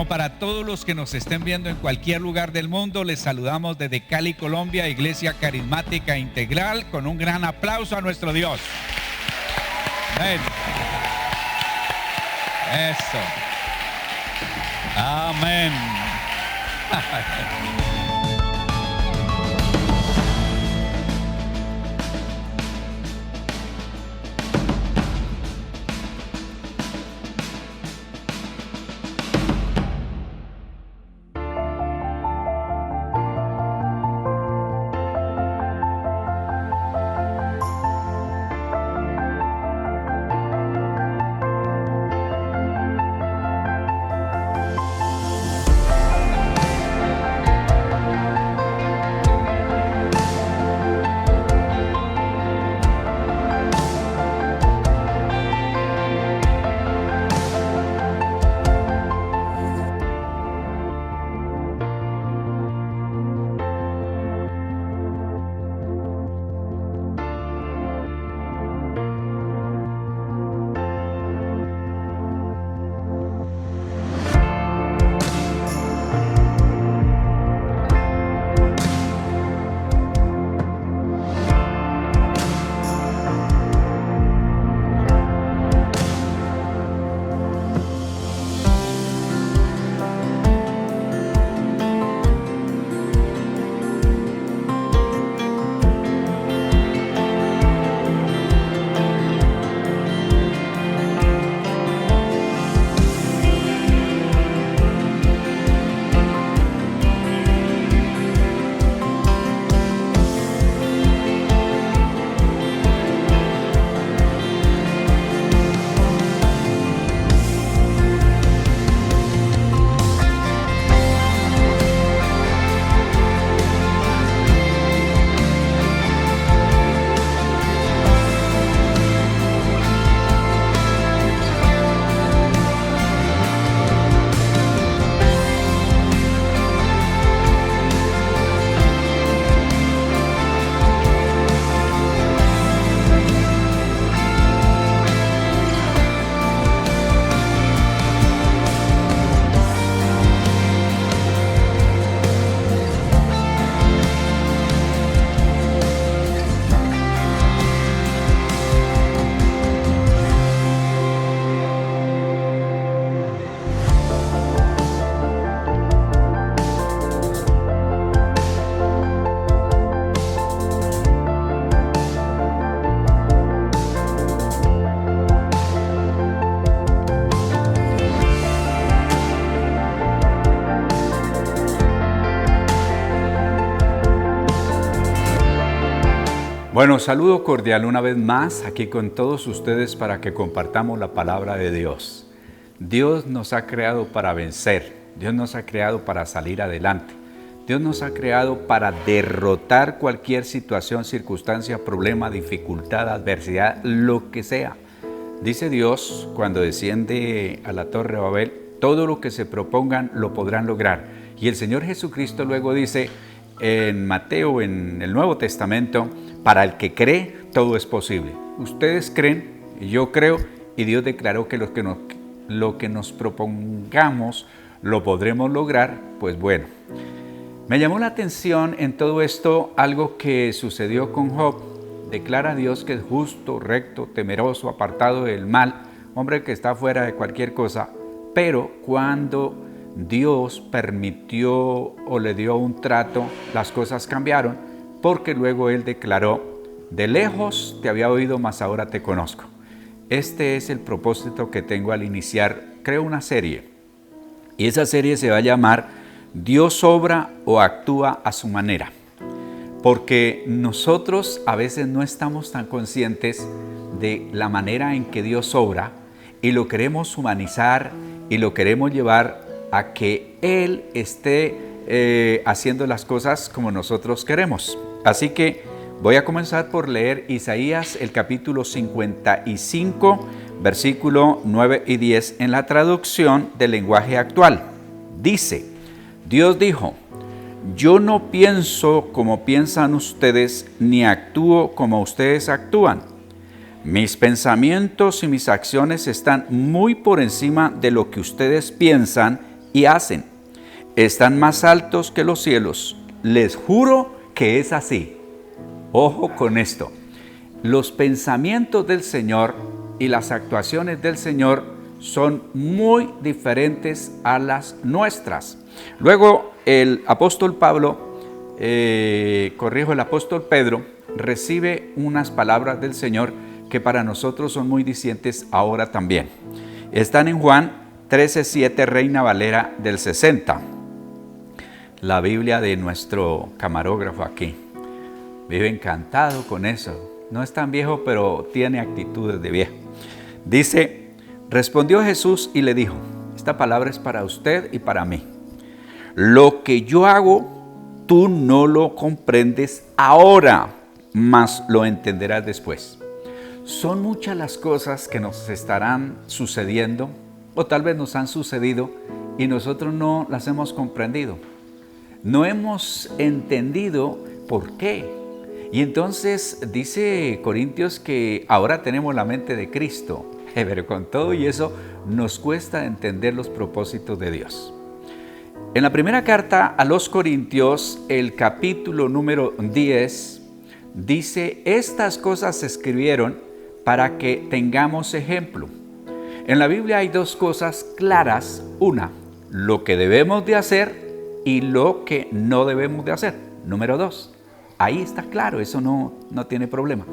Bueno, para todos los que nos estén viendo en cualquier lugar del mundo, les saludamos desde Cali, Colombia, Iglesia Carismática Integral, con un gran aplauso a nuestro Dios. Amén. Eso. Amén. Bueno, saludo cordial una vez más aquí con todos ustedes para que compartamos la palabra de Dios. Dios nos ha creado para vencer, Dios nos ha creado para salir adelante, Dios nos ha creado para derrotar cualquier situación, circunstancia, problema, dificultad, adversidad, lo que sea. Dice Dios cuando desciende a la Torre de Babel, todo lo que se propongan lo podrán lograr. Y el Señor Jesucristo luego dice en Mateo, en el Nuevo Testamento, para el que cree, todo es posible. Ustedes creen, y yo creo, y Dios declaró que lo que nos propongamos lo podremos lograr. Pues bueno, me llamó la atención en todo esto algo que sucedió con Job. Declara a Dios que es justo, recto, temeroso, apartado del mal, hombre que está fuera de cualquier cosa. Pero cuando Dios permitió o le dio un trato, las cosas cambiaron, porque luego él declaró: de lejos te había oído, mas ahora te conozco. Este es el propósito que tengo al iniciar. Creo una serie, y esa serie se va a llamar Dios obra o actúa a su manera, porque nosotros a veces no estamos tan conscientes de la manera en que Dios obra y lo queremos humanizar y lo queremos llevar a que Él esté haciendo las cosas como nosotros queremos. Así que voy a comenzar por leer Isaías el capítulo 55, versículo 9 y 10 en la traducción del lenguaje actual. Dice: Dios dijo: yo no pienso como piensan ustedes, ni actúo como ustedes actúan. Mis pensamientos y mis acciones están muy por encima de lo que ustedes piensan y hacen. Están más altos que los cielos. Les juro que es así. Ojo con esto. Los pensamientos del Señor y las actuaciones del Señor son muy diferentes a las nuestras. Luego el apóstol el apóstol Pedro recibe unas palabras del Señor que para nosotros son muy distintas ahora también. Están en Juan 13:7, Reina Valera del 60. La Biblia de nuestro camarógrafo aquí. Vive encantado con eso. No es tan viejo, pero tiene actitudes de viejo. Dice, respondió Jesús y le dijo, esta palabra es para usted y para mí. Lo que yo hago, tú no lo comprendes ahora, mas lo entenderás después. Son muchas las cosas que nos estarán sucediendo, o tal vez nos han sucedido, y nosotros no las hemos comprendido. No hemos entendido por qué. Y entonces dice Corintios que ahora tenemos la mente de Cristo, pero con todo y eso nos cuesta entender los propósitos de Dios. En la primera carta a los Corintios, el capítulo número 10, dice, estas cosas se escribieron para que tengamos ejemplo. En la Biblia hay dos cosas claras. Una, lo que debemos de hacer y lo que no debemos de hacer. Número 2, ahí está claro, eso no tiene problema.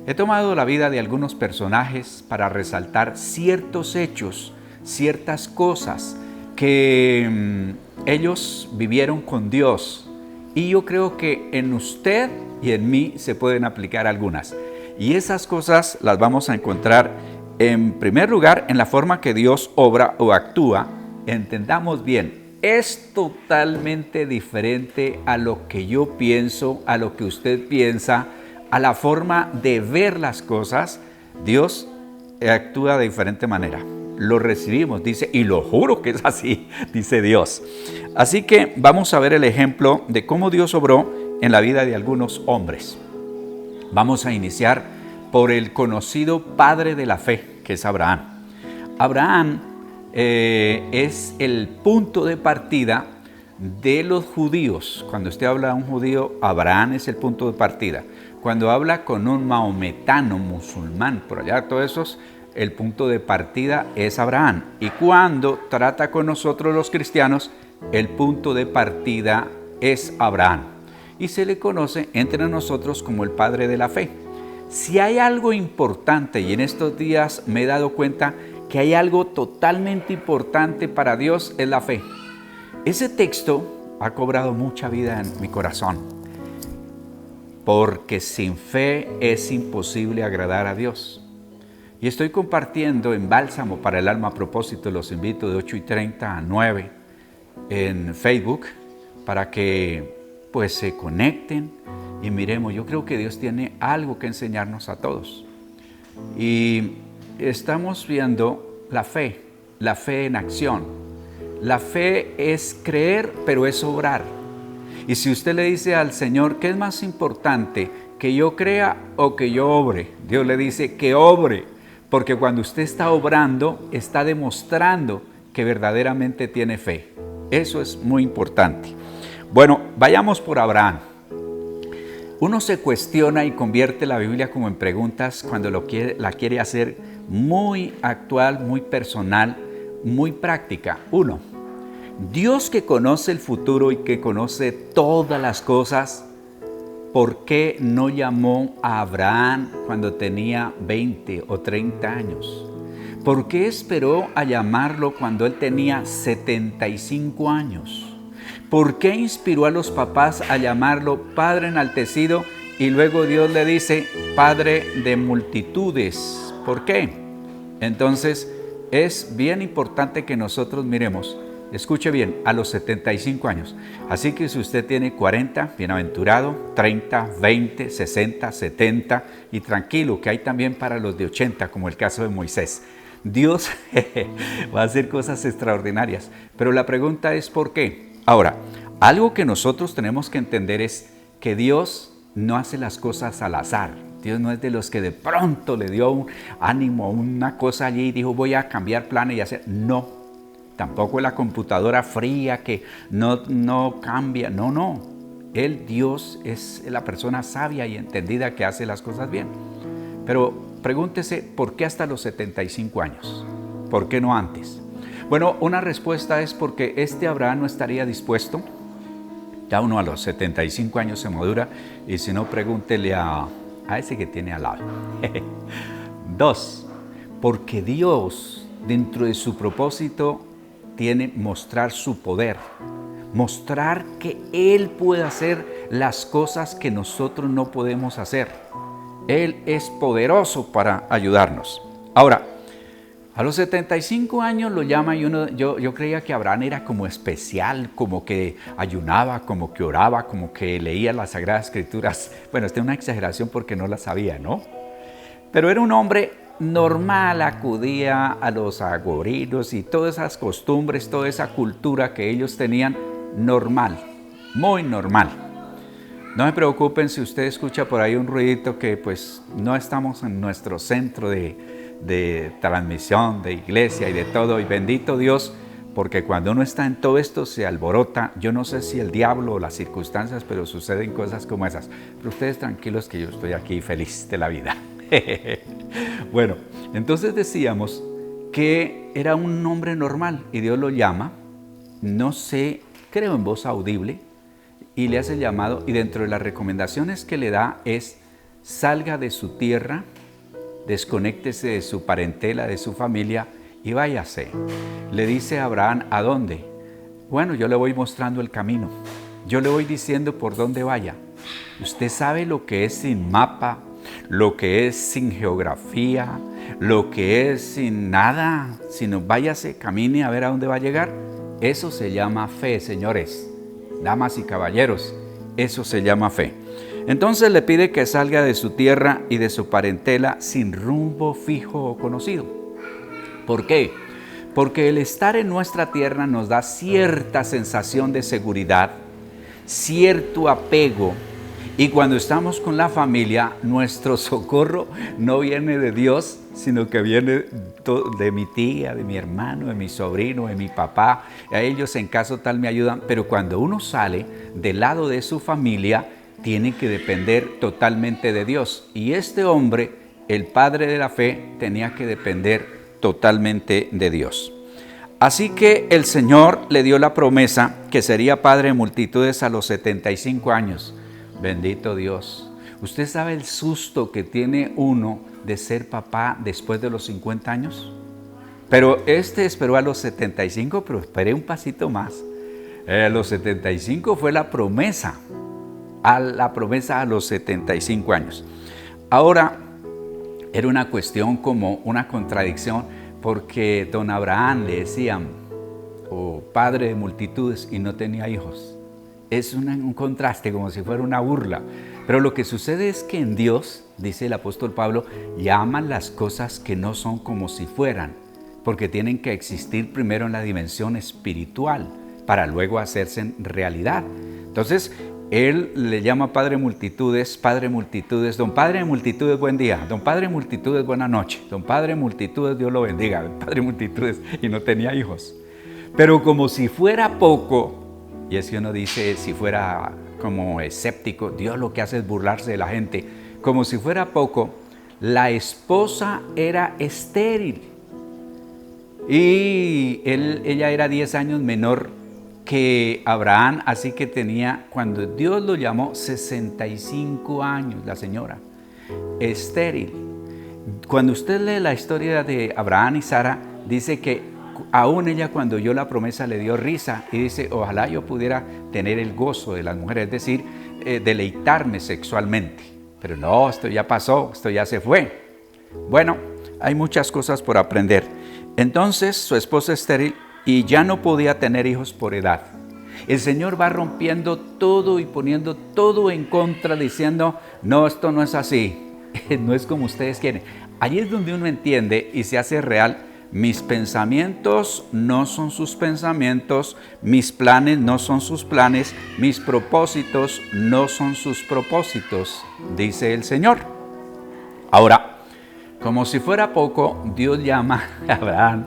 He tomado la vida de algunos personajes para resaltar ciertos hechos, ciertas cosas que ellos vivieron con Dios. Y yo creo que en usted y en mí se pueden aplicar algunas. Y esas cosas las vamos a encontrar en primer lugar en la forma que Dios obra o actúa. Entendamos bien. Es totalmente diferente a lo que yo pienso, a lo que usted piensa, a la forma de ver las cosas. Dios actúa de diferente manera. Lo recibimos, dice, y lo juro que es así, dice Dios. Así que vamos a ver el ejemplo de cómo Dios obró en la vida de algunos hombres. Vamos a iniciar por el conocido padre de la fe, que es Abraham. Abraham es el punto de partida de los judíos. Cuando usted habla de un judío, Abraham es el punto de partida. Cuando habla con un maometano, musulmán, por allá, todos esos, el punto de partida es Abraham. Y cuando trata con nosotros los cristianos, el punto de partida es Abraham. Y se le conoce entre nosotros como el padre de la fe. Si hay algo importante, y en estos días me he dado cuenta que hay algo totalmente importante para Dios, es la fe. Ese texto ha cobrado mucha vida en mi corazón, porque sin fe es imposible agradar a Dios. Y estoy compartiendo en Bálsamo para el Alma a propósito, los invito de 8:30 a 9 en Facebook, para que pues se conecten y miremos. Yo creo que Dios tiene algo que enseñarnos a todos. Y estamos viendo la fe en acción. La fe es creer, pero es obrar. Y si usted le dice al Señor, ¿qué es más importante? ¿Que yo crea o que yo obre? Dios le dice que obre, porque cuando usted está obrando, está demostrando que verdaderamente tiene fe. Eso es muy importante. Bueno, vayamos por Abraham. Uno se cuestiona y convierte la Biblia como en preguntas cuando la quiere hacer muy actual, muy personal, muy práctica. Uno, Dios que conoce el futuro y que conoce todas las cosas, ¿por qué no llamó a Abraham cuando tenía 20 o 30 años? ¿Por qué esperó a llamarlo cuando él tenía 75 años? ¿Por qué inspiró a los papás a llamarlo Padre enaltecido y luego Dios le dice Padre de multitudes? ¿Por qué? Entonces es bien importante que nosotros miremos, escuche bien, a los 75 años. Así que si usted tiene 40, bienaventurado, 30, 20, 60, 70 y tranquilo que hay también para los de 80, como el caso de Moisés. Dios va a hacer cosas extraordinarias, pero la pregunta es ¿por qué? Ahora, algo que nosotros tenemos que entender es que Dios no hace las cosas al azar. Dios no es de los que de pronto le dio un ánimo, una cosa allí y dijo voy a cambiar planes y hacer. No, tampoco la computadora fría que no cambia, no. Dios, es la persona sabia y entendida que hace las cosas bien. Pero pregúntese, ¿por qué hasta los 75 años? ¿Por qué no antes? Bueno, una respuesta es porque Abraham no estaría dispuesto. Ya uno a los 75 años se madura, y si no, pregúntele a ese que tiene al lado. 2, porque Dios, dentro de su propósito, tiene mostrar su poder, mostrar que Él puede hacer las cosas que nosotros no podemos hacer. Él es poderoso para ayudarnos. Ahora, a los 75 años lo llama, y yo creía que Abraham era como especial, como que ayunaba, como que oraba, como que leía las Sagradas Escrituras. Bueno, esta es una exageración porque no la sabía, ¿no? Pero era un hombre normal, acudía a los agoritos y todas esas costumbres, toda esa cultura que ellos tenían, normal, muy normal. No se preocupen si usted escucha por ahí un ruidito, que pues no estamos en nuestro centro de transmisión, de iglesia y de todo, y bendito Dios, porque cuando uno está en todo esto se alborota. Yo no sé si el diablo o las circunstancias, pero suceden cosas como esas. Pero ustedes tranquilos que yo estoy aquí feliz de la vida. Bueno, entonces decíamos que era un hombre normal y Dios lo llama, no sé, creo en voz audible, y le hace el llamado, y dentro de las recomendaciones que le da es: salga de su tierra, desconéctese de su parentela, de su familia, y váyase. Le dice a Abraham, ¿a dónde? Bueno, yo le voy mostrando el camino, yo le voy diciendo por dónde vaya. Usted sabe lo que es sin mapa, lo que es sin geografía, lo que es sin nada, sino váyase, camine a ver a dónde va a llegar. Eso se llama fe, señores, damas y caballeros, eso se llama fe. Entonces le pide que salga de su tierra y de su parentela sin rumbo fijo o conocido. ¿Por qué? Porque el estar en nuestra tierra nos da cierta sensación de seguridad, cierto apego. Y cuando estamos con la familia, nuestro socorro no viene de Dios, sino que viene de mi tía, de mi hermano, de mi sobrino, de mi papá. A ellos en caso tal me ayudan. Pero cuando uno sale del lado de su familia, tiene que depender totalmente de Dios. Y este hombre, el padre de la fe, tenía que depender totalmente de Dios. Así que el Señor le dio la promesa que sería padre de multitudes a los 75 años. Bendito Dios. ¿Usted sabe el susto que tiene uno de ser papá después de los 50 años? Pero esperó a los 75, pero esperé un pasito más. A los 75 fue la promesa a los 75 años. Ahora, era una cuestión como una contradicción, porque don Abraham le decían, padre de multitudes, y no tenía hijos. Es un contraste, como si fuera una burla. Pero lo que sucede es que en Dios, dice el apóstol Pablo, llaman las cosas que no son como si fueran, porque tienen que existir primero en la dimensión espiritual para luego hacerse en realidad. Entonces, él le llama Padre de multitudes, don Padre de multitudes, buen día, don Padre de multitudes, buena noche, don Padre de multitudes, Dios lo bendiga, don Padre de multitudes, y no tenía hijos. Pero como si fuera poco, y es que uno dice, si fuera como escéptico, Dios lo que hace es burlarse de la gente. Como si fuera poco, la esposa era estéril. Y ella era 10 años menor que Abraham, así que tenía, cuando Dios lo llamó, 65 años, la señora, estéril. Cuando usted lee la historia de Abraham y Sara, dice que aún ella, cuando oyó la promesa, le dio risa y dice, ojalá yo pudiera tener el gozo de las mujeres, es decir, deleitarme sexualmente. Pero no, esto ya pasó, esto ya se fue. Bueno, hay muchas cosas por aprender. Entonces su esposa estéril y ya no podía tener hijos por edad. El Señor va rompiendo todo y poniendo todo en contra, diciendo, no, esto no es así, no es como ustedes quieren. Allí es donde uno entiende y se hace real: mis pensamientos no son sus pensamientos, mis planes no son sus planes, mis propósitos no son sus propósitos, dice el Señor. Ahora, como si fuera poco, Dios llama a Abraham,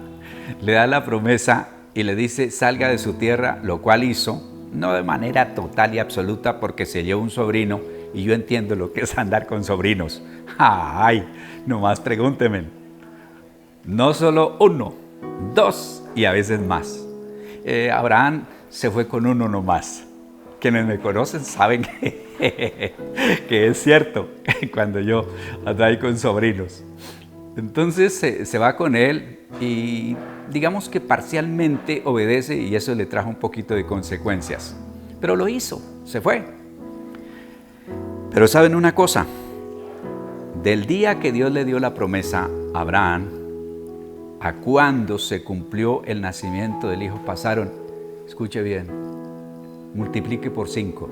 le da la promesa y le dice salga de su tierra, lo cual hizo, no de manera total y absoluta porque se llevó un sobrino y yo entiendo lo que es andar con sobrinos. ¡Ay! Nomás pregúnteme. No solo uno, dos y a veces más. Abraham se fue con uno nomás. Quienes me conocen saben que es cierto cuando yo ando ahí con sobrinos. Entonces se va con él y digamos que parcialmente obedece y eso le trajo un poquito de consecuencias. Pero lo hizo, se fue. Pero ¿saben una cosa? Del día que Dios le dio la promesa a Abraham a cuando se cumplió el nacimiento del hijo pasaron, escuche bien, multiplique por 5,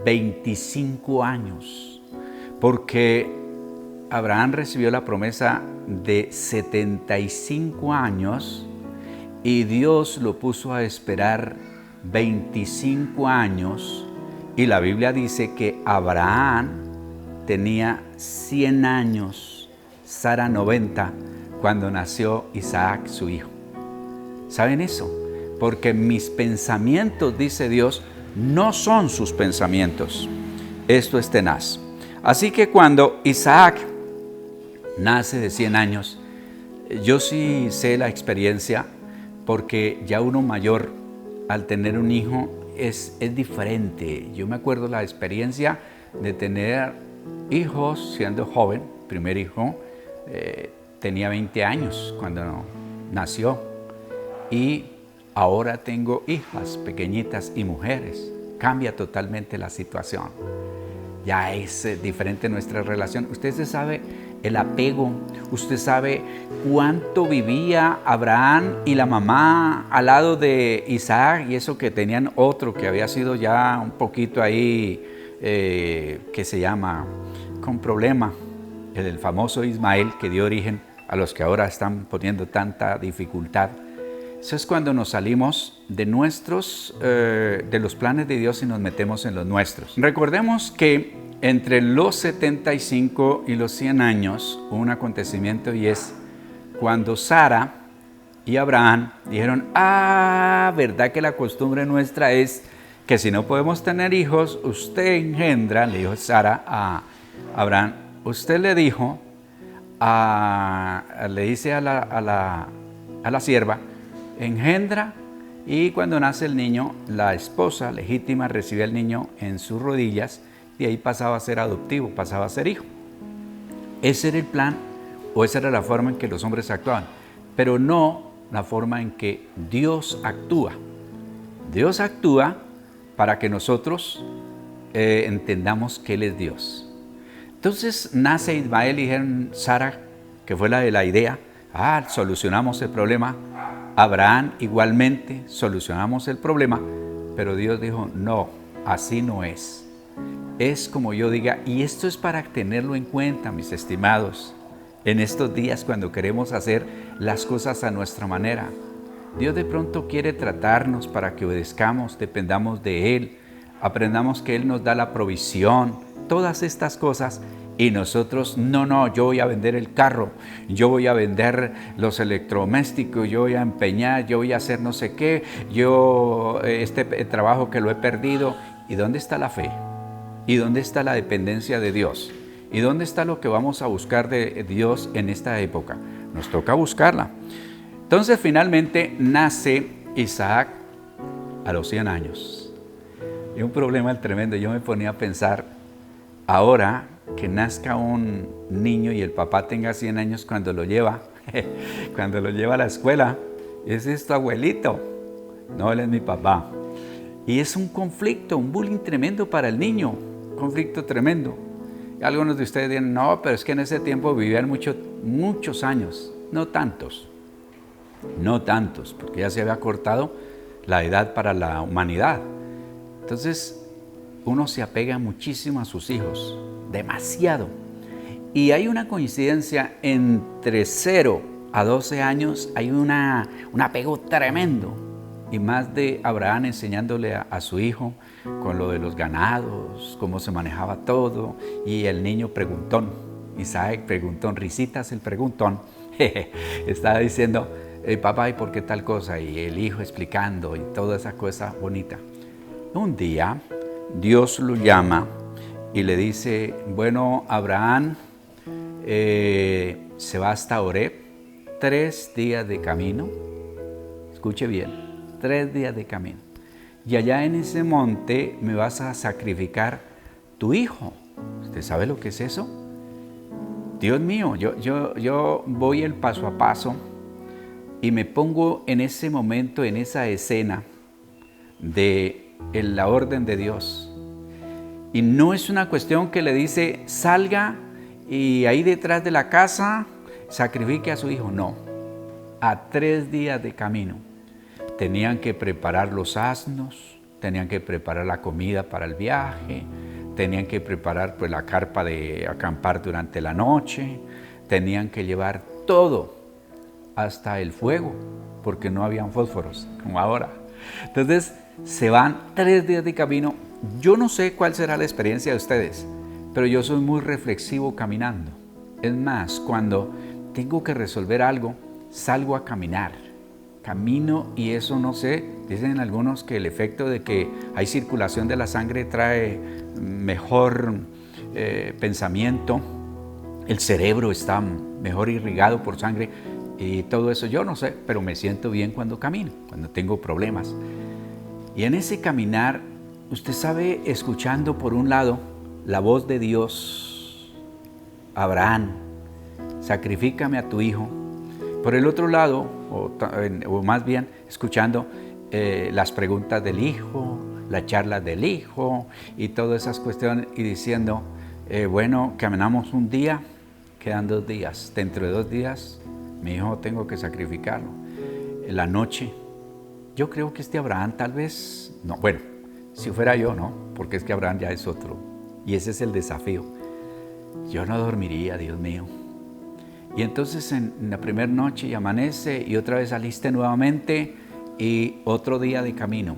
25 años, porque Abraham recibió la promesa de 75 años y Dios lo puso a esperar 25 años y la Biblia dice que Abraham tenía 100 años, Sara 90, cuando nació Isaac, su hijo. ¿Saben eso? Porque mis pensamientos, dice Dios, no son sus pensamientos. Esto es tenaz. Así que cuando Isaac nace de 100 años, yo sí sé la experiencia, porque ya uno mayor, al tener un hijo, es diferente. Yo me acuerdo la experiencia de tener hijos siendo joven. Primer hijo tenía 20 años cuando nació y ahora tengo hijas pequeñitas y mujeres. Cambia totalmente la situación. Ya es diferente nuestra relación. Usted se sabe el apego. Usted sabe cuánto vivía Abraham y la mamá al lado de Isaac, y eso que tenían otro que había sido ya un poquito ahí, que se llama, con problema, el famoso Ismael, que dio origen a los que ahora están poniendo tanta dificultad. Eso es cuando nos salimos de de los planes de Dios y nos metemos en los nuestros. Recordemos que entre los 75 y los 100 años hubo un acontecimiento, y es cuando Sara y Abraham dijeron, ¿verdad que la costumbre nuestra es que si no podemos tener hijos, usted engendra? Le dijo Sara a Abraham, usted le dijo, le dice a la sierva, engendra, y cuando nace el niño, la esposa legítima recibe al niño en sus rodillas y ahí pasaba a ser adoptivo, pasaba a ser hijo. Ese era el plan, o esa era la forma en que los hombres actuaban, pero no la forma en que Dios actúa. Dios actúa para que nosotros entendamos que Él es Dios. Entonces nace Ismael y dijeron, Sara, que fue la de la idea, solucionamos el problema. Abraham igualmente, solucionamos el problema, pero Dios dijo, no, así no es. Es como yo diga, y esto es para tenerlo en cuenta, mis estimados, en estos días cuando queremos hacer las cosas a nuestra manera. Dios de pronto quiere tratarnos para que obedezcamos, dependamos de Él, aprendamos que Él nos da la provisión, todas estas cosas, y nosotros, no, yo voy a vender el carro, yo voy a vender los electrodomésticos, yo voy a empeñar, yo voy a hacer no sé qué, este trabajo que lo he perdido. ¿Y dónde está la fe? ¿Y dónde está la dependencia de Dios? ¿Y dónde está lo que vamos a buscar de Dios en esta época? Nos toca buscarla. Entonces finalmente nace Isaac a los 100 años. Y un problema tremendo. Yo me ponía a pensar, ahora que nazca un niño y el papá tenga 100 años cuando lo lleva a la escuela, ese es tu abuelito. No, él es mi papá. Y es un conflicto, un bullying tremendo para el niño, un conflicto tremendo. Y algunos de ustedes dirán, no, pero es que en ese tiempo vivían muchos años, no tantos, porque ya se había cortado la edad para la humanidad. Entonces, uno se apega muchísimo a sus hijos, demasiado. Y hay una coincidencia entre 0 a 12 años, hay un apego tremendo. Y más de Abraham enseñándole a su hijo con lo de los ganados, cómo se manejaba todo, y el niño preguntón, Isaac preguntón, risitas el preguntón, estaba diciendo, papá, ¿y por qué tal cosa? Y el hijo explicando y toda esa cosa bonita. Un día Dios lo llama y le dice, bueno, Abraham se va hasta Oreb, 3 días de camino. Escuche bien, 3 días de camino. Y allá en ese monte me vas a sacrificar tu hijo. ¿Usted sabe lo que es eso? Dios mío, yo voy el paso a paso y me pongo en ese momento, en esa escena de la orden de Dios. Y no es una cuestión que le dice, salga y ahí detrás de la casa sacrifique a su hijo. No, a 3 días de camino. Tenían que preparar los asnos, tenían que preparar la comida para el viaje, tenían que preparar pues la carpa de acampar durante la noche, tenían que llevar todo, hasta el fuego, porque no habían fósforos como ahora. Entonces se van 3 días de camino. Yo no sé cuál será la experiencia de ustedes, pero yo soy muy reflexivo caminando. Es más, cuando tengo que resolver algo, salgo a caminar. Camino y eso no sé, dicen algunos que el efecto de que hay circulación de la sangre trae mejor pensamiento, el cerebro está mejor irrigado por sangre y todo eso, yo no sé, pero me siento bien cuando camino, cuando tengo problemas. Y en ese caminar, usted sabe, escuchando por un lado la voz de Dios, Abraham, sacrifícame a tu hijo. Por el otro lado, o más bien escuchando las preguntas del hijo, la charla del hijo y todas esas cuestiones y diciendo, bueno, caminamos un día, quedan 2 días, dentro de 2 días mi hijo tengo que sacrificarlo. En la noche, yo creo que Abraham tal vez, no, bueno, si fuera yo, no, porque es que Abraham ya es otro y ese es el desafío. Yo no dormiría, Dios mío. Y entonces en la primera noche y amanece y otra vez saliste nuevamente y otro día de camino.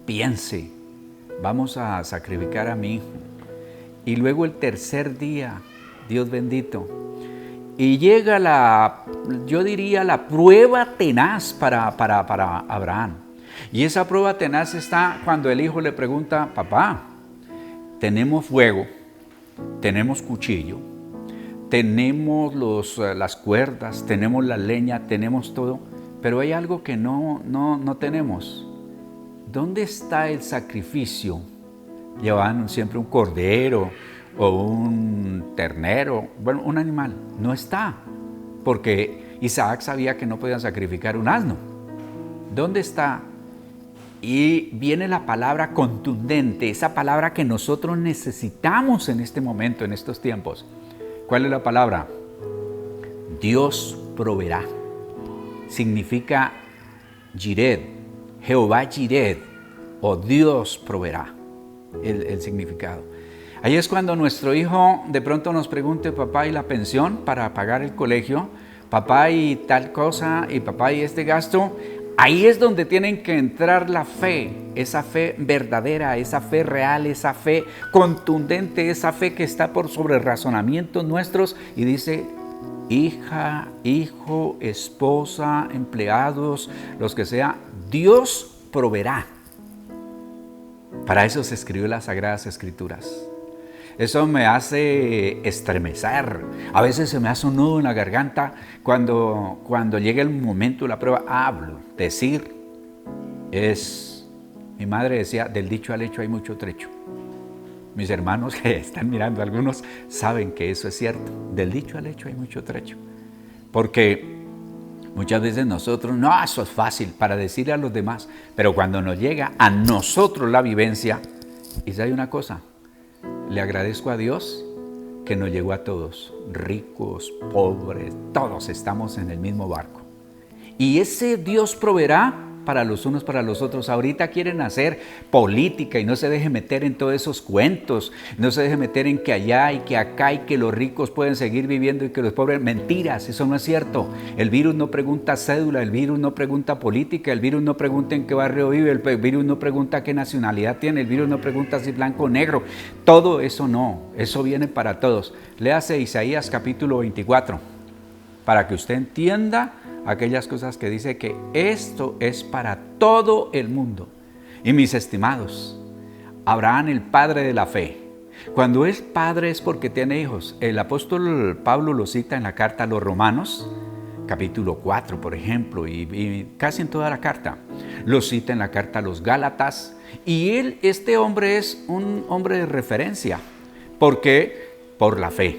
Piense, vamos a sacrificar a mi hijo. Y luego el tercer día, Dios bendito, y llega yo diría la prueba tenaz para Abraham. Y esa prueba tenaz está cuando el hijo le pregunta, papá, tenemos fuego, tenemos cuchillo, tenemos las cuerdas, tenemos la leña, tenemos todo, pero hay algo que no tenemos. ¿Dónde está el sacrificio? Llevaban siempre un cordero o un ternero, bueno, un animal. No está, porque Isaac sabía que no podían sacrificar un asno. ¿Dónde está? Y viene la palabra contundente, esa palabra que nosotros necesitamos en este momento, en estos tiempos. ¿Cuál es la palabra? Dios proveerá. Significa Jired, Jehová Jired, o Dios proveerá, el significado. Ahí es cuando nuestro hijo de pronto nos pregunte, papá, ¿y la pensión para pagar el colegio? Papá, ¿y tal cosa? ¿Y papá, y este gasto? Ahí es donde tienen que entrar la fe, esa fe verdadera, esa fe real, esa fe contundente, esa fe que está por sobre razonamientos nuestros y dice, hija, hijo, esposa, empleados, los que sea, Dios proveerá. Para eso se escribió las Sagradas Escrituras. Eso me hace estremecer. A veces se me hace un nudo en la garganta cuando llega el momento de la prueba. Hablo, decir es... Mi madre decía, del dicho al hecho hay mucho trecho. Mis hermanos que están mirando, algunos saben que eso es cierto. Del dicho al hecho hay mucho trecho. Porque muchas veces nosotros, no, eso es fácil para decirle a los demás. Pero cuando nos llega a nosotros la vivencia, y si hay una cosa, le agradezco a Dios que nos llegó a todos, ricos, pobres, todos estamos en el mismo barco. Y ese Dios proveerá para los unos, para los otros. Ahorita quieren hacer política y no se deje meter en todos esos cuentos, no se deje meter en que allá y que acá y que los ricos pueden seguir viviendo y que los pobres, mentiras, eso no es cierto. El virus no pregunta cédula, el virus no pregunta política, el virus no pregunta en qué barrio vive, el virus no pregunta qué nacionalidad tiene, el virus no pregunta si es blanco o negro, todo eso no, eso viene para todos. Léase Isaías capítulo 24. para que usted entienda aquellas cosas que dice que esto es para todo el mundo. Y mis estimados, Abraham, el padre de la fe, cuando es padre es porque tiene hijos. El apóstol Pablo lo cita en la carta a los Romanos, capítulo 4, por ejemplo, y casi en toda la carta. Lo cita en la carta a los Gálatas. Y este hombre es un hombre de referencia. ¿Por qué? Por la fe.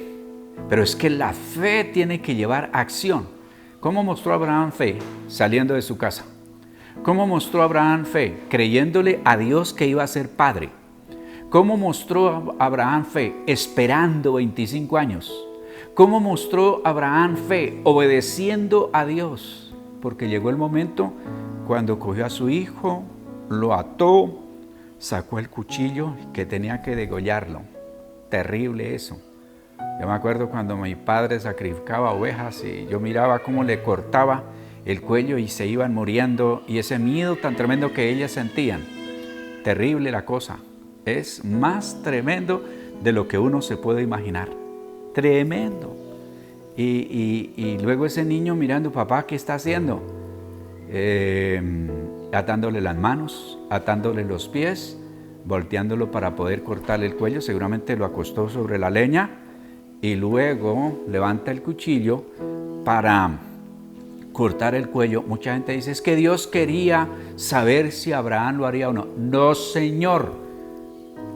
Pero es que la fe tiene que llevar acción. ¿Cómo mostró Abraham fe? Saliendo de su casa. ¿Cómo mostró Abraham fe? Creyéndole a Dios que iba a ser padre. ¿Cómo mostró Abraham fe? Esperando 25 años. ¿Cómo mostró Abraham fe? Obedeciendo a Dios. Porque llegó el momento cuando cogió a su hijo, lo ató, sacó el cuchillo que tenía que degollarlo. Terrible eso. Yo me acuerdo cuando mi padre sacrificaba ovejas y yo miraba cómo le cortaba el cuello y se iban muriendo, y ese miedo tan tremendo que ellas sentían. Terrible la cosa. Es más tremendo de lo que uno se puede imaginar. Tremendo. Y luego ese niño mirando, papá, ¿qué está haciendo? Atándole las manos, atándole los pies, volteándolo para poder cortarle el cuello. Seguramente lo acostó sobre la leña y luego levanta el cuchillo para cortar el cuello. Mucha gente dice, es que Dios quería saber si Abraham lo haría o no. No, Señor.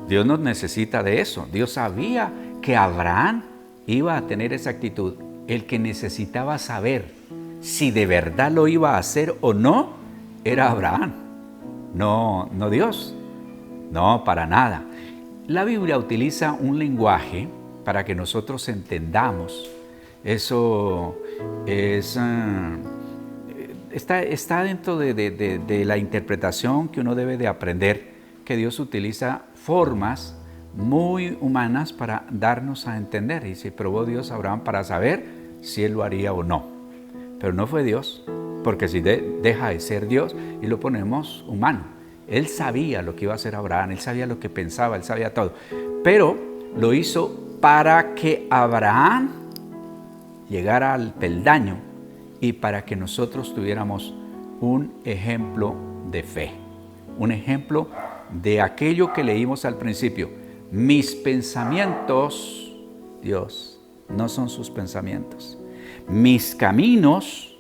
Dios no necesita de eso. Dios sabía que Abraham iba a tener esa actitud. El que necesitaba saber si de verdad lo iba a hacer o no era Abraham. No Dios. No, para nada. La Biblia utiliza un lenguaje para que nosotros entendamos. Eso es, está dentro de la interpretación que uno debe de aprender, que Dios utiliza formas muy humanas para darnos a entender. Y se probó Dios a Abraham para saber si él lo haría o no. Pero no fue Dios, porque si deja de ser Dios y lo ponemos humano. Él sabía lo que iba a hacer Abraham, él sabía lo que pensaba, él sabía todo. Pero lo hizo para que Abraham llegara al peldaño y para que nosotros tuviéramos un ejemplo de fe. Un ejemplo de aquello que leímos al principio. Mis pensamientos, Dios, no son sus pensamientos. Mis caminos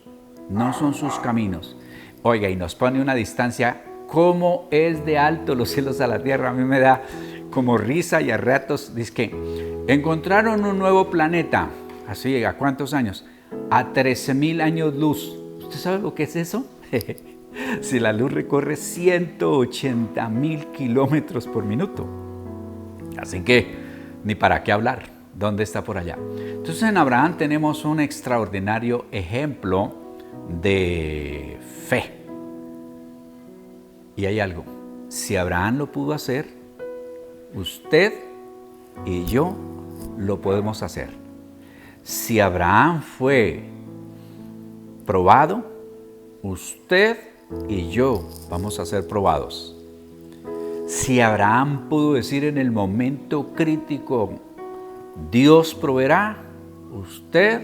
no son sus caminos. Oiga, y nos pone una distancia. ¿Cómo es de alto los cielos a la tierra? A mí me da como risa y a ratos dice que encontraron un nuevo planeta. Así, ¿a cuántos años? A 13,000 años luz. ¿Usted sabe lo que es eso? Si la luz recorre 180,000 kilómetros por minuto. Así que, ni para qué hablar. ¿Dónde está por allá? Entonces en Abraham tenemos un extraordinario ejemplo de fe. Y hay algo, si Abraham lo pudo hacer, usted y yo lo podemos hacer. Si Abraham fue probado, usted y yo vamos a ser probados. Si Abraham pudo decir en el momento crítico, Dios proveerá, usted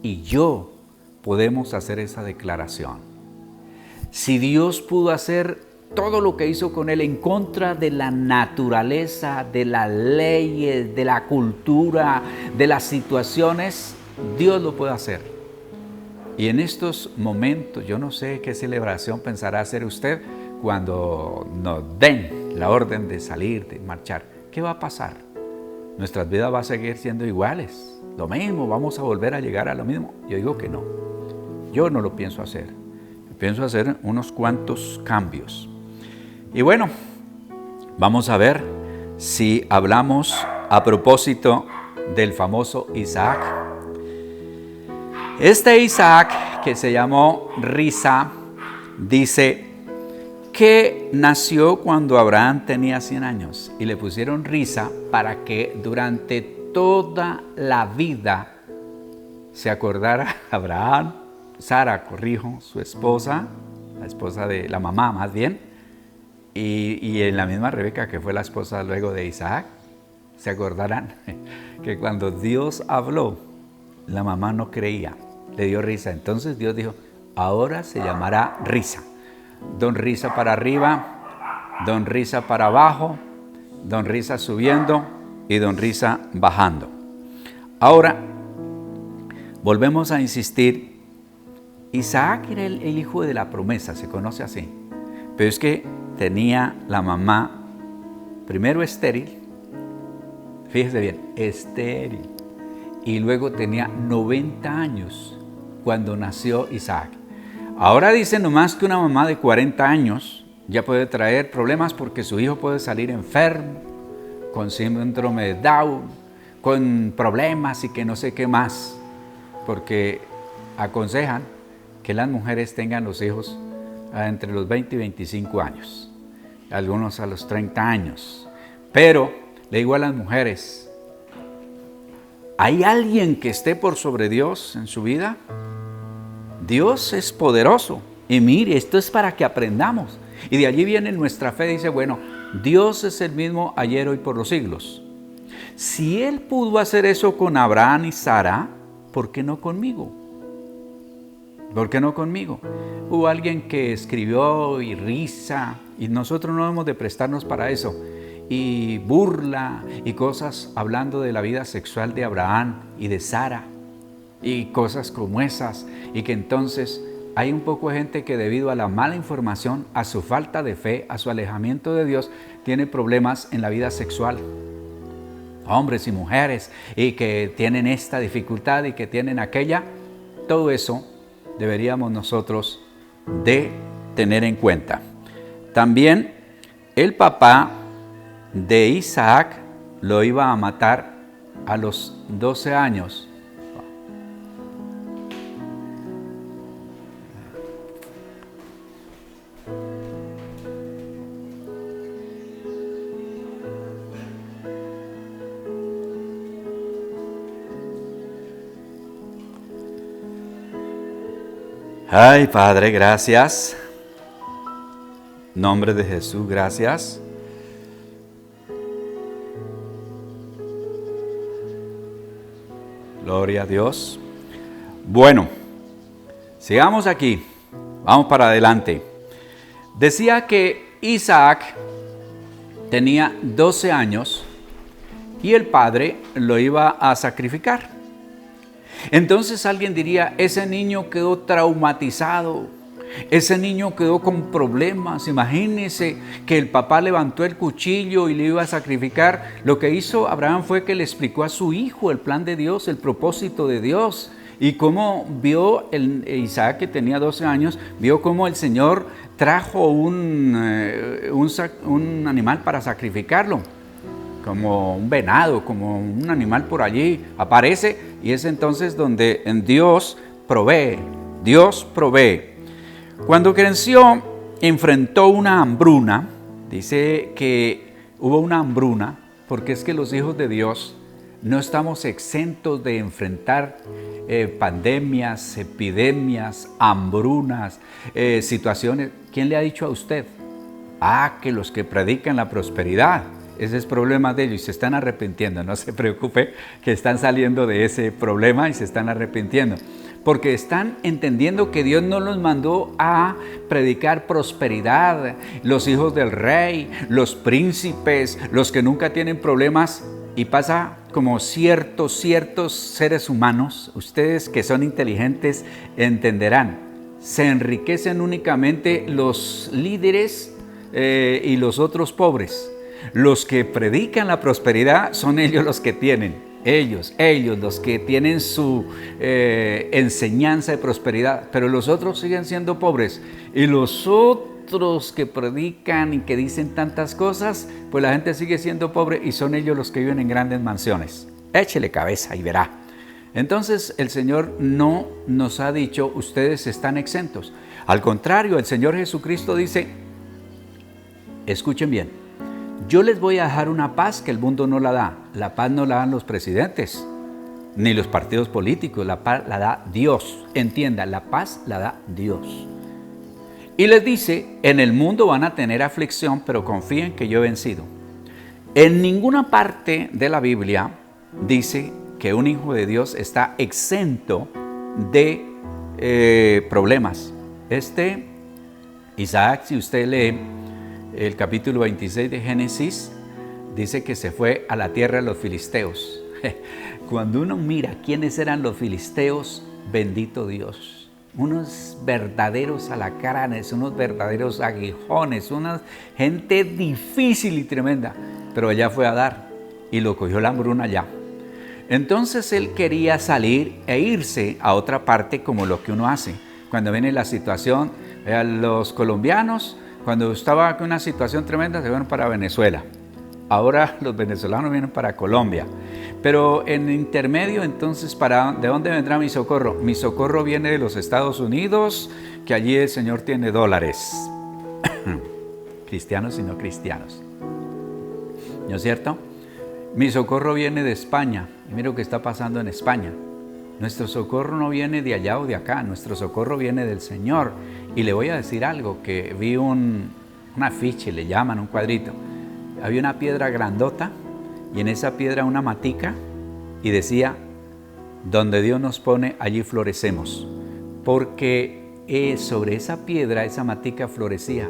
y yo podemos hacer esa declaración. Si Dios pudo hacer todo lo que hizo con él en contra de la naturaleza, de las leyes, de la cultura, de las situaciones, Dios lo puede hacer. Y en estos momentos, yo no sé qué celebración pensará hacer usted cuando nos den la orden de salir, de marchar. ¿Qué va a pasar? Nuestras vidas van a seguir siendo iguales. Lo mismo, vamos a volver a llegar a lo mismo. Yo digo que no. Yo no lo pienso hacer. Pienso hacer unos cuantos cambios. Y bueno, vamos a ver si hablamos a propósito del famoso Isaac. Este Isaac, que se llamó Risa, dice que nació cuando Abraham tenía 100 años y le pusieron Risa para que durante toda la vida se acordara Abraham, Sara, corrijo, su esposa, la esposa de la mamá más bien, y en la misma Rebeca, que fue la esposa luego de Isaac, se acordarán que cuando Dios habló, la mamá no creía. le dio risa. Entonces Dios dijo, ahora se llamará risa. Don risa para arriba, don risa para abajo, don risa subiendo y don risa bajando. Ahora, volvemos a insistir, Isaac era el hijo de la promesa, se conoce así. Pero es que tenía la mamá, primero estéril, fíjese bien, estéril. Y luego tenía 90 años cuando nació Isaac. Ahora dicen nomás que una mamá de 40 años ya puede traer problemas porque su hijo puede salir enfermo, con síndrome de Down, con problemas y que no sé qué más. Porque aconsejan que las mujeres tengan los hijos entre los 20 y 25 años, algunos a los 30 años. Pero le digo a las mujeres, ¿hay alguien que esté por sobre Dios en su vida? Dios es poderoso. Y mire, esto es para que aprendamos. Y de allí viene nuestra fe, dice, bueno, Dios es el mismo ayer, hoy, por los siglos. Si Él pudo hacer eso con Abraham y Sara, ¿por qué no conmigo? ¿Por qué no conmigo? Hubo alguien que escribió y risa, y nosotros no debemos de prestarnos para eso. Y burla y cosas hablando de la vida sexual de Abraham y de Sara y cosas como esas, y que entonces hay un poco de gente que debido a la mala información, a su falta de fe, a su alejamiento de Dios, tiene problemas en la vida sexual. Hombres y mujeres, y que tienen esta dificultad y que tienen aquella. Todo eso deberíamos nosotros de tener en cuenta. También el papá de Isaac lo iba a matar a los 12 años. Ay, Padre, gracias. Nombre de Jesús, gracias. Gloria a Dios. Bueno, sigamos aquí. Vamos para adelante. Decía que Isaac tenía 12 años y el padre lo iba a sacrificar. Entonces alguien diría, ese niño quedó traumatizado, ese niño quedó con problemas. Imagínese que el papá levantó el cuchillo y le iba a sacrificar. Lo que hizo Abraham fue que le explicó a su hijo el plan de Dios, el propósito de Dios. Y cómo vio Isaac, que tenía 12 años, vio cómo el Señor trajo un animal para sacrificarlo. Como un venado, como un animal por allí, aparece, y es entonces donde en Dios provee. Cuando creció, enfrentó una hambruna. Dice que hubo una hambruna, porque es que los hijos de Dios no estamos exentos de enfrentar pandemias, epidemias, hambrunas, situaciones. ¿Quién le ha dicho a usted? Que los que predican la prosperidad. Ese es problema de ellos y se están arrepintiendo. No se preocupe, que están saliendo de ese problema y se están arrepintiendo. Porque están entendiendo que Dios no los mandó a predicar prosperidad. Los hijos del rey, los príncipes, los que nunca tienen problemas. Y pasa como ciertos seres humanos, ustedes que son inteligentes entenderán. Se enriquecen únicamente los líderes y los otros pobres. Los que predican la prosperidad son ellos los que tienen, ellos los que tienen su enseñanza de prosperidad, pero los otros siguen siendo pobres. Y los otros que predican y que dicen tantas cosas, pues la gente sigue siendo pobre y son ellos los que viven en grandes mansiones. Échele cabeza y verá. Entonces el Señor no nos ha dicho, ustedes están exentos. Al contrario, el Señor Jesucristo dice, escuchen bien, yo les voy a dejar una paz que el mundo no la da. La paz no la dan los presidentes, ni los partidos políticos. La paz la da Dios. Entienda, la paz la da Dios. Y les dice, en el mundo van a tener aflicción, pero confíen que yo he vencido. En ninguna parte de la Biblia dice que un hijo de Dios está exento de problemas. Isaac, si usted lee el capítulo 26 de Génesis, dice que se fue a la tierra de los filisteos. Cuando uno mira quiénes eran los filisteos, bendito Dios, unos verdaderos alacranes, unos verdaderos aguijones, una gente difícil y tremenda, pero allá fue a dar y lo cogió la hambruna allá. Entonces él quería salir e irse a otra parte, como lo que uno hace cuando viene la situación. Los colombianos, cuando estaba con una situación tremenda, se fueron para Venezuela. Ahora los venezolanos vienen para Colombia. Pero en intermedio, entonces, ¿de dónde vendrá mi socorro? Mi socorro viene de los Estados Unidos, que allí el Señor tiene dólares. Cristianos y no cristianos. ¿No es cierto? Mi socorro viene de España. Y mira lo que está pasando en España. Nuestro socorro no viene de allá o de acá. Nuestro socorro viene del Señor. Y le voy a decir algo, que vi un afiche, le llaman, un cuadrito. Había una piedra grandota y en esa piedra una matica y decía: donde Dios nos pone, allí florecemos. Porque sobre esa piedra, esa matica florecía.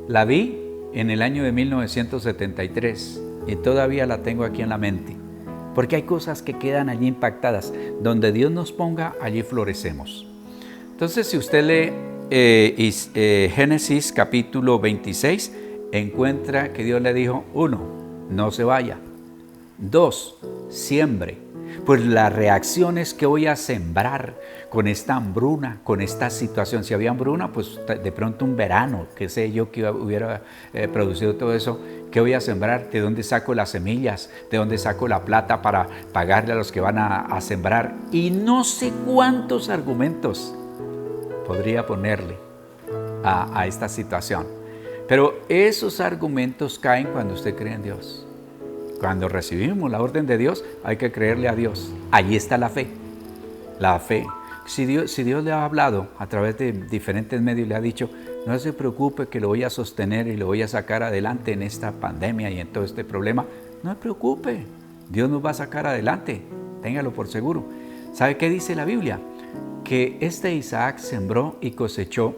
La vi en el año de 1973 y todavía la tengo aquí en la mente. Porque hay cosas que quedan allí impactadas. Donde Dios nos ponga, allí florecemos. Entonces, si usted lee Génesis capítulo 26, encuentra que Dios le dijo: 1, no se vaya. 2, siembre. Pues la reacción es que voy a sembrar con esta hambruna, con esta situación. Si había hambruna, pues de pronto un verano, qué sé yo, que hubiera producido todo eso. ¿Qué voy a sembrar? ¿De dónde saco las semillas? ¿De dónde saco la plata para pagarle a los que van a sembrar? Y no sé cuántos argumentos podría ponerle a esta situación. Pero esos argumentos caen cuando usted cree en Dios. Cuando recibimos la orden de Dios, hay que creerle a Dios. Allí está la fe. La fe. Si Dios le ha hablado a través de diferentes medios, le ha dicho: no se preocupe, que lo voy a sostener y lo voy a sacar adelante en esta pandemia y en todo este problema. No se preocupe, Dios nos va a sacar adelante. Téngalo por seguro. ¿Sabe qué dice la Biblia? Que Isaac sembró y cosechó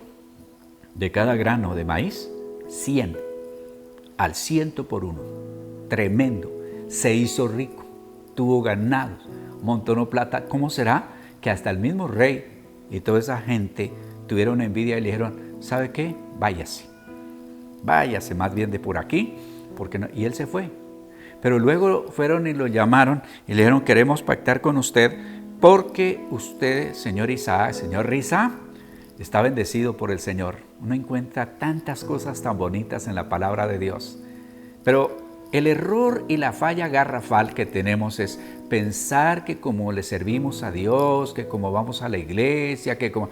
de cada grano de maíz 100, al 100 por uno. Tremendo. Se hizo rico, tuvo ganados, montonó plata. ¿Cómo será que hasta el mismo rey y toda esa gente tuvieron envidia y le dijeron: ¿sabe qué? Váyase más bien de por aquí, porque no. Y él se fue. Pero luego fueron y lo llamaron y le dijeron: queremos pactar con usted porque usted, señor Isaac, señor Risa, está bendecido por el Señor. Uno encuentra tantas cosas tan bonitas en la palabra de Dios. Pero el error y la falla garrafal que tenemos es pensar que como le servimos a Dios, que como vamos a la iglesia, que como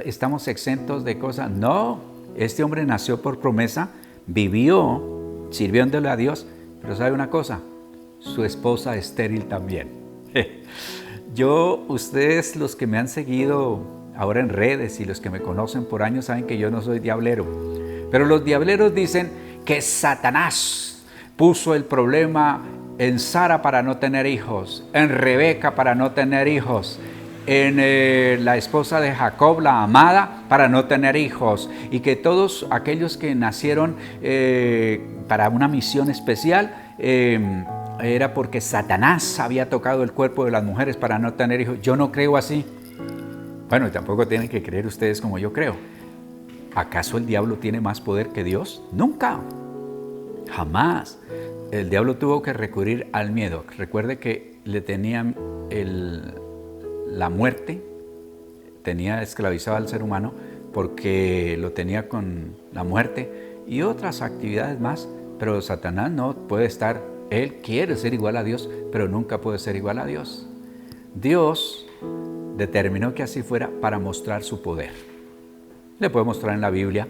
estamos exentos de cosas. No, este hombre nació por promesa, vivió sirviéndole a Dios, pero ¿sabe una cosa? Su esposa estéril también. Ustedes los que me han seguido ahora en redes y los que me conocen por años saben que yo no soy diablero. Pero los diableros dicen que Satanás puso el problema en Sara para no tener hijos, en Rebeca para no tener hijos, en la esposa de Jacob, la amada, para no tener hijos, y que todos aquellos que nacieron para una misión especial era porque Satanás había tocado el cuerpo de las mujeres para no tener hijos. Yo no creo así. Bueno, tampoco tienen que creer ustedes como yo creo. ¿Acaso el diablo tiene más poder que Dios? Nunca. Jamás. El diablo tuvo que recurrir al miedo. Recuerde que le tenían la muerte, tenía esclavizado al ser humano porque lo tenía con la muerte y otras actividades más. Pero Satanás no puede estar, él quiere ser igual a Dios, pero nunca puede ser igual a Dios. Dios determinó que así fuera para mostrar su poder. Le puedo mostrar en la Biblia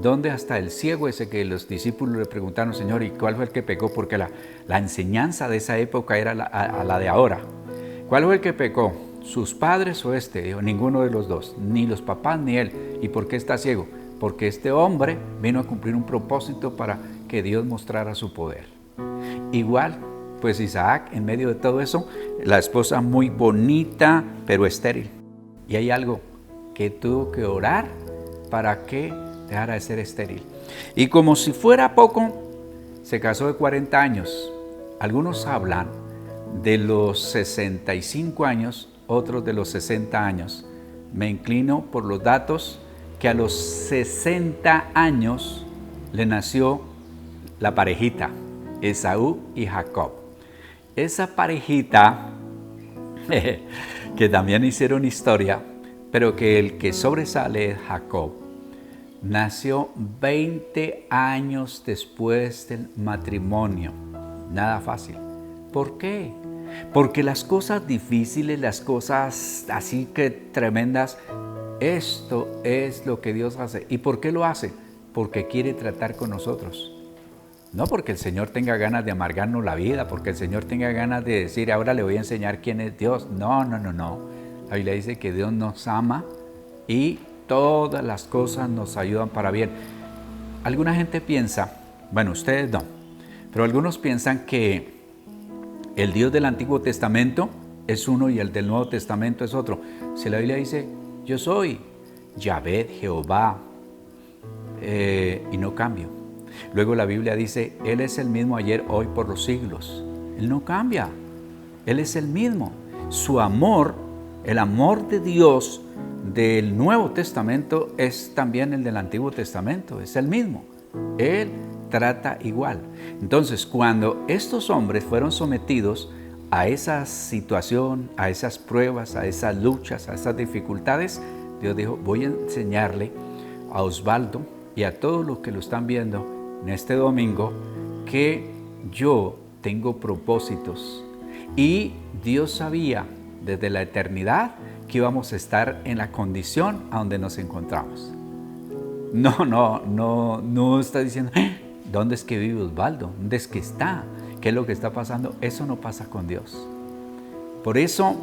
donde hasta el ciego ese que los discípulos le preguntaron: Señor, ¿y cuál fue el que pecó? Porque la enseñanza de esa época era a la de ahora. ¿Cuál fue el que pecó? ¿Sus padres o este? Dijo: ninguno de los dos, ni los papás ni él. ¿Y por qué está ciego? Porque este hombre vino a cumplir un propósito para que Dios mostrara su poder. Igual, pues Isaac, en medio de todo eso, la esposa muy bonita, pero estéril. Y hay algo que tuvo que orar para que dejara de ser estéril. Y como si fuera poco, se casó de 40 años. Algunos hablan de los 65 años, otros de los 60 años. Me inclino por los datos que a los 60 años le nació la parejita, Esaú y Jacob. Esa parejita, que también hicieron historia, pero que el que sobresale es Jacob. Nació 20 años después del matrimonio. Nada fácil. ¿Por qué? Porque las cosas difíciles, las cosas así que tremendas, esto es lo que Dios hace. ¿Y por qué lo hace? Porque quiere tratar con nosotros. No porque el Señor tenga ganas de amargarnos la vida, porque el Señor tenga ganas de decir, ahora le voy a enseñar quién es Dios. No. La Biblia dice que Dios nos ama y todas las cosas nos ayudan para bien. Alguna gente piensa, bueno, ustedes no, pero algunos piensan que el Dios del Antiguo Testamento es uno y el del Nuevo Testamento es otro. Si la Biblia dice, yo soy Yahvé, Jehová, y no cambio. Luego la Biblia dice, Él es el mismo ayer, hoy, por los siglos. Él no cambia, Él es el mismo. Su amor, el amor de Dios del Nuevo Testamento es también el del Antiguo Testamento, es el mismo. Él trata igual. Entonces, cuando estos hombres fueron sometidos a esa situación, a esas pruebas, a esas luchas, a esas dificultades, Dios dijo, voy a enseñarle a Osvaldo y a todos los que lo están viendo en este domingo que yo tengo propósitos. Y Dios sabía desde la eternidad que íbamos a estar en la condición a donde nos encontramos. No está diciendo, ¿dónde es que vive Osvaldo? ¿Dónde es que está? ¿Qué es lo que está pasando? Eso no pasa con Dios. Por eso,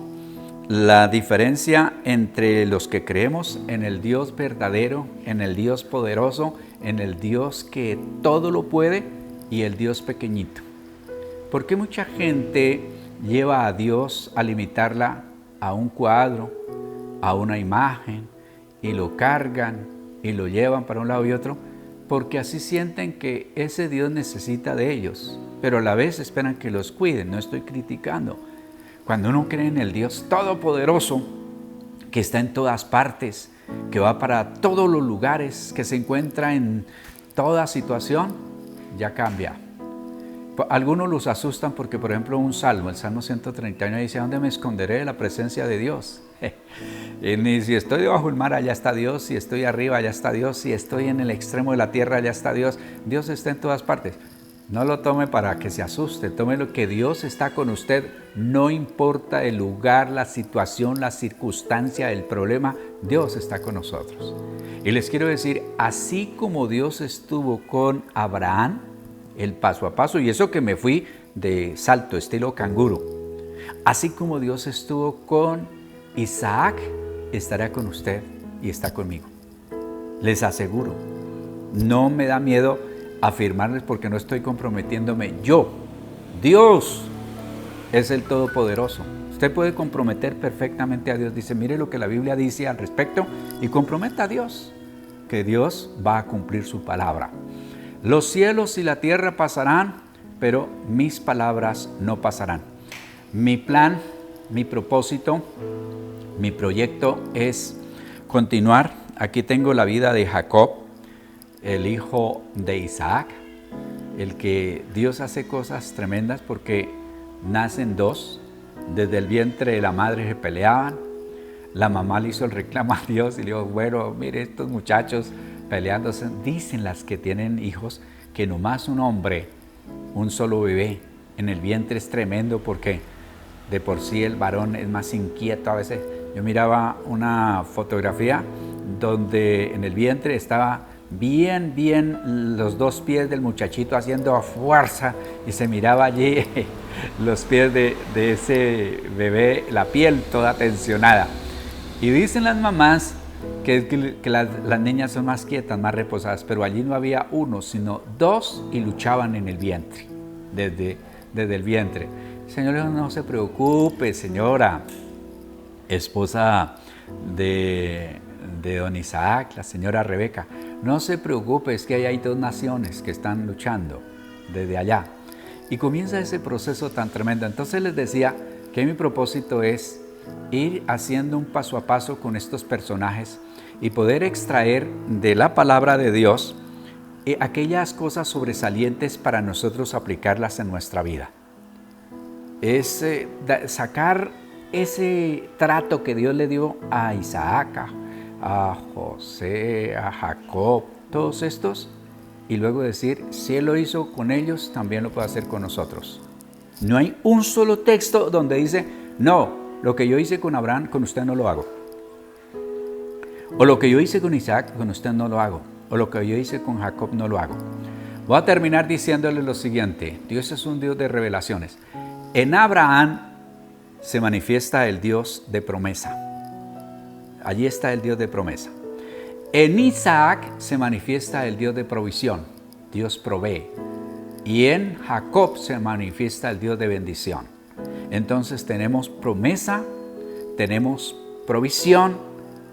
la diferencia entre los que creemos en el Dios verdadero, en el Dios poderoso, en el Dios que todo lo puede y el Dios pequeñito. ¿Por qué mucha gente lleva a Dios a limitarla a un cuadro, a una imagen, y lo cargan y lo llevan para un lado y otro? Porque así sienten que ese Dios necesita de ellos, pero a la vez esperan que los cuiden. No estoy criticando. Cuando uno cree en el Dios todopoderoso, que está en todas partes, que va para todos los lugares, que se encuentra en toda situación, ya cambia. Algunos los asustan porque, por ejemplo, un salmo, el Salmo 131, dice, ¿dónde me esconderé de la presencia de Dios? Y si estoy debajo del mar, allá está Dios. Si estoy arriba, allá está Dios. Si estoy en el extremo de la tierra, allá está Dios. Dios está en todas partes. No lo tome para que se asuste, tome lo que Dios está con usted. No importa el lugar, la situación, la circunstancia, el problema, Dios está con nosotros. Y les quiero decir, así como Dios estuvo con Abraham, el paso a paso, y eso que me fui de salto, estilo canguro, así como Dios estuvo con Isaac, estará con usted y está conmigo. Les aseguro, no me da miedo afirmarles porque no estoy comprometiéndome yo. Dios es el Todopoderoso. Usted puede comprometer perfectamente a Dios. Dice, mire lo que la Biblia dice al respecto y comprometa a Dios, que Dios va a cumplir su palabra. Los cielos y la tierra pasarán, pero mis palabras no pasarán. Mi plan, mi propósito, mi proyecto es continuar. Aquí tengo la vida de Jacob, el hijo de Isaac, el que Dios hace cosas tremendas porque nacen dos. Desde el vientre de la madre se peleaban. La mamá le hizo el reclamo a Dios y le dijo, bueno, mire estos muchachos peleándose. Dicen las que tienen hijos que nomás un hombre, un solo bebé en el vientre es tremendo porque de por sí el varón es más inquieto a veces. Yo miraba una fotografía donde en el vientre estaba bien los dos pies del muchachito haciendo fuerza y se miraba allí los pies de ese bebé, la piel toda tensionada. Y dicen las mamás que las niñas son más quietas, más reposadas, pero allí no había uno, sino dos y luchaban en el vientre, desde el vientre. Señor, no se preocupe, señora. esposa de don Isaac, la señora Rebeca, no se preocupe, es que hay dos naciones que están luchando desde allá. Y comienza ese proceso tan tremendo. Entonces les decía que mi propósito es ir haciendo un paso a paso con estos personajes y poder extraer de la palabra de Dios aquellas cosas sobresalientes para nosotros aplicarlas en nuestra vida. Es sacar ese trato que Dios le dio a Isaac, a José, a Jacob, todos estos, y luego decir, si Él lo hizo con ellos, también lo puede hacer con nosotros. No hay un solo texto donde dice, no, lo que yo hice con Abraham, con usted no lo hago. O lo que yo hice con Isaac, con usted no lo hago. O lo que yo hice con Jacob, no lo hago. Voy a terminar diciéndole lo siguiente. Dios es un Dios de revelaciones. En Abraham se manifiesta el Dios de promesa. Allí está el Dios de promesa. En Isaac se manifiesta el Dios de provisión. Dios provee. Y en Jacob se manifiesta el Dios de bendición. Entonces tenemos promesa, tenemos provisión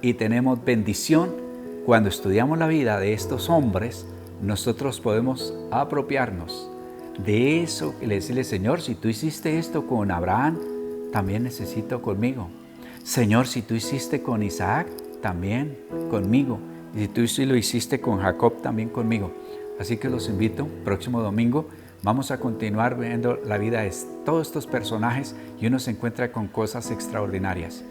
y tenemos bendición. Cuando estudiamos la vida de estos hombres, nosotros podemos apropiarnos de eso y decirle, Señor, si tú hiciste esto con Abraham, también necesito conmigo. Señor, si tú hiciste con Isaac, también conmigo. Y si tú sí lo hiciste con Jacob, también conmigo. Así que los invito, próximo domingo vamos a continuar viendo la vida de todos estos personajes y uno se encuentra con cosas extraordinarias.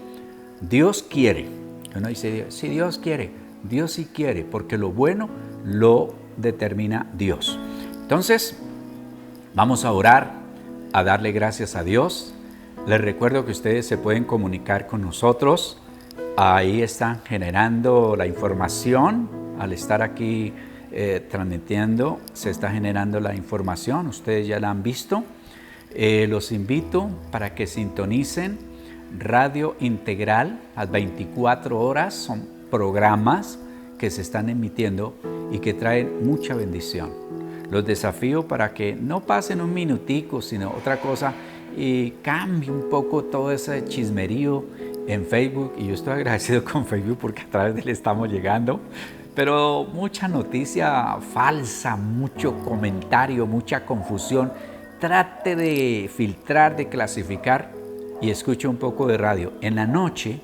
Dios quiere. Uno dice, si Dios quiere, Dios sí quiere, porque lo bueno lo determina Dios. Entonces, vamos a orar, a darle gracias a Dios. Les recuerdo que ustedes se pueden comunicar con nosotros. Ahí están generando la información. Al estar aquí transmitiendo, se está generando la información. Ustedes ya la han visto. Los invito para que sintonicen Radio Integral a 24 horas. Son programas que se están emitiendo y que traen mucha bendición. Los desafío para que no pasen un minutico, sino otra cosa, y cambie un poco todo ese chismerío en Facebook. Y yo estoy agradecido con Facebook porque a través de él estamos llegando. Pero mucha noticia falsa, mucho comentario, mucha confusión. Trate de filtrar, de clasificar y escuche un poco de radio. En la noche,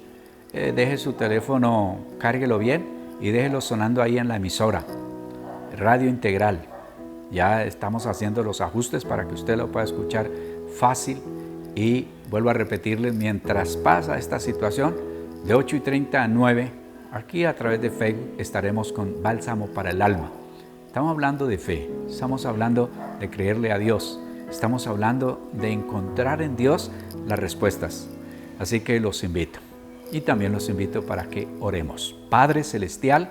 deje su teléfono, cárguelo bien y déjelo sonando ahí en la emisora. Radio Integral. Ya estamos haciendo los ajustes para que usted lo pueda escuchar fácil. Y vuelvo a repetirles, mientras pasa esta situación, de 8:30 a 9, aquí a través de Facebook estaremos con Bálsamo para el Alma. Estamos hablando de fe, estamos hablando de creerle a Dios, estamos hablando de encontrar en Dios las respuestas. Así que los invito. Y también los invito para que oremos. Padre Celestial,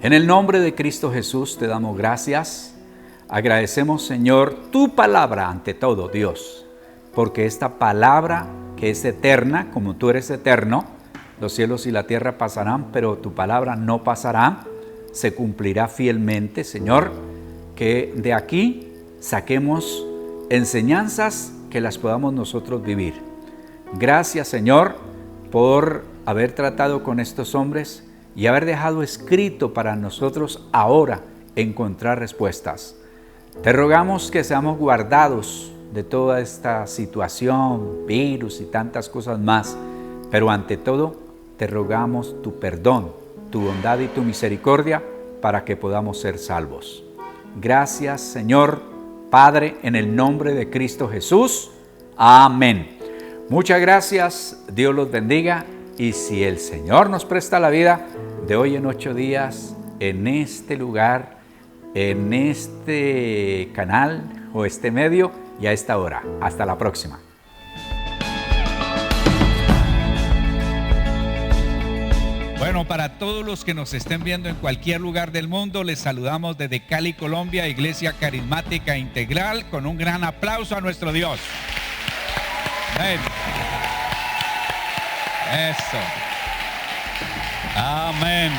en el nombre de Cristo Jesús te damos gracias. Agradecemos, Señor, tu palabra ante todo, Dios, porque esta palabra que es eterna, como tú eres eterno, los cielos y la tierra pasarán, pero tu palabra no pasará, se cumplirá fielmente, Señor, que de aquí saquemos enseñanzas que las podamos nosotros vivir. Gracias, Señor, por haber tratado con estos hombres y haber dejado escrito para nosotros ahora encontrar respuestas. Te rogamos que seamos guardados de toda esta situación, virus y tantas cosas más, pero ante todo te rogamos tu perdón, tu bondad y tu misericordia para que podamos ser salvos. Gracias, Señor, Padre, en el nombre de Cristo Jesús. Amén. Muchas gracias, Dios los bendiga, y si el Señor nos presta la vida, de hoy en 8 días, en este lugar, en este canal o este medio y a esta hora. Hasta la próxima. Bueno, para todos los que nos estén viendo en cualquier lugar del mundo, les saludamos desde Cali, Colombia, Iglesia Carismática Integral, con un gran aplauso a nuestro Dios. Amén. Eso. Amén.